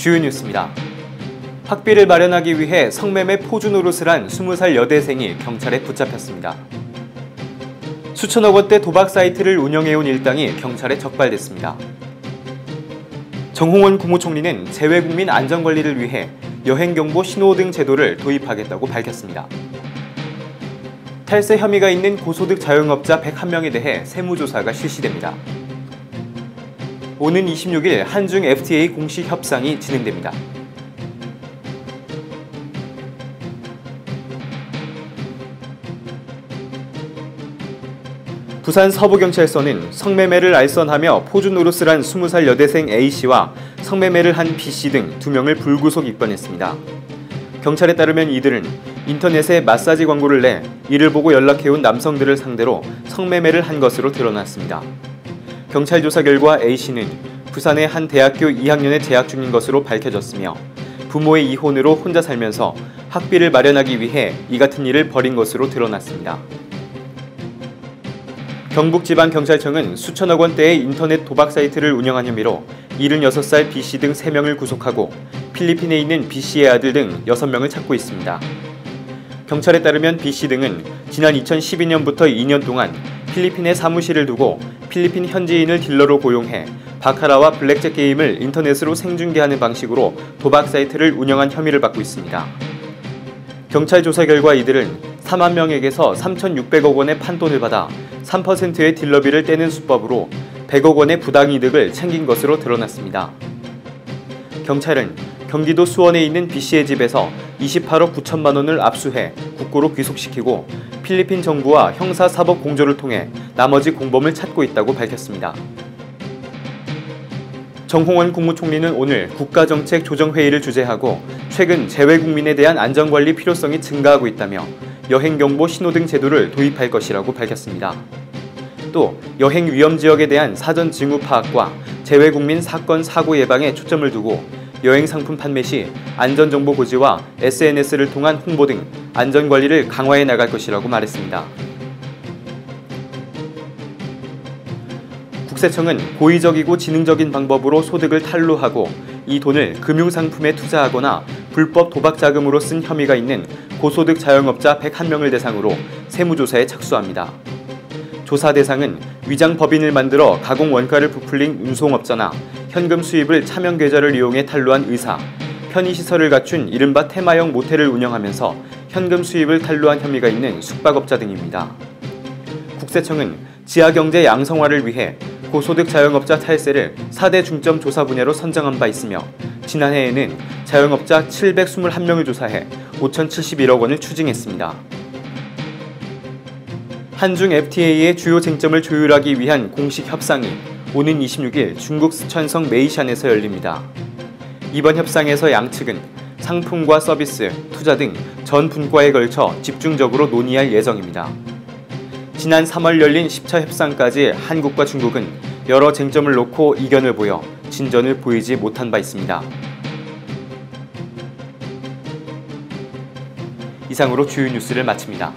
주요 뉴스입니다. 학비를 마련하기 위해 성매매 포주 노릇을 한 20살 여대생이 경찰에 붙잡혔습니다. 수천억 원대 도박 사이트를 운영해온 일당이 경찰에 적발됐습니다. 정홍원 국무총리는 재외국민 안전관리를 위해 여행경보 신호등 제도를 도입하겠다고 밝혔습니다. 탈세 혐의가 있는 고소득 자영업자 101명에 대해 세무조사가 실시됩니다. 오는 26일 한중 FTA 공식 협상이 진행됩니다. 부산 서부경찰서는 성매매를 알선하며 포주 노릇을 한 20살 여대생 A씨와 성매매를 한 B씨 등 2명을 불구속 입건했습니다. 경찰에 따르면 이들은 인터넷에 마사지 광고를 내 이를 보고 연락해온 남성들을 상대로 성매매를 한 것으로 드러났습니다. 경찰 조사 결과 A씨는 부산의 한 대학교 2학년에 재학 중인 것으로 밝혀졌으며 부모의 이혼으로 혼자 살면서 학비를 마련하기 위해 이 같은 일을 벌인 것으로 드러났습니다. 경북지방경찰청은 수천억 원대의 인터넷 도박 사이트를 운영한 혐의로 76살 B씨 등 3명을 구속하고 필리핀에 있는 B씨의 아들 등 6명을 찾고 있습니다. 경찰에 따르면 B씨 등은 지난 2012년부터 2년 동안 필리핀에 사무실을 두고 필리핀 현지인을 딜러로 고용해 바카라와 블랙잭 게임을 인터넷으로 생중계하는 방식으로 도박 사이트를 운영한 혐의를 받고 있습니다. 경찰 조사 결과 이들은 4만 명에게서 3,600억 원의 판돈을 받아 3%의 딜러비를 떼는 수법으로 100억 원의 부당이득을 챙긴 것으로 드러났습니다. 경찰은 경기도 수원에 있는 B씨의 집에서 28억 9천만 원을 압수해 국고로 귀속시키고 필리핀 정부와 형사사법 공조를 통해 나머지 공범을 찾고 있다고 밝혔습니다. 정홍원 국무총리는 오늘 국가정책조정회의를 주재하고 최근 재외국민에 대한 안전관리 필요성이 증가하고 있다며 여행경보 신호등 제도를 도입할 것이라고 밝혔습니다. 또 여행 위험지역에 대한 사전 징후 파악과 재외국민 사건 사고 예방에 초점을 두고 여행 상품 판매 시 안전정보 고지와 SNS를 통한 홍보 등 안전관리를 강화해 나갈 것이라고 말했습니다. 국세청은 고의적이고 지능적인 방법으로 소득을 탈루하고 이 돈을 금융상품에 투자하거나 불법 도박 자금으로 쓴 혐의가 있는 고소득 자영업자 101명을 대상으로 세무조사에 착수합니다. 조사 대상은 위장 법인을 만들어 가공 원가를 부풀린 운송업자나 현금 수입을 차명 계좌를 이용해 탈루한 의사, 편의시설을 갖춘 이른바 테마형 모텔을 운영하면서 현금 수입을 탈루한 혐의가 있는 숙박업자 등입니다. 국세청은 지하경제 양성화를 위해 고소득 자영업자 탈세를 4대 중점 조사 분야로 선정한 바 있으며 지난해에는 자영업자 721명을 조사해 5,071억 원을 추징했습니다. 한중 FTA의 주요 쟁점을 조율하기 위한 공식 협상이 오는 26일 중국 스촨성 메이샨에서 열립니다. 이번 협상에서 양측은 상품과 서비스, 투자 등 전 분과에 걸쳐 집중적으로 논의할 예정입니다. 지난 3월 열린 10차 협상까지 한국과 중국은 여러 쟁점을 놓고 이견을 보여 진전을 보이지 못한 바 있습니다. 이상으로 주요 뉴스를 마칩니다.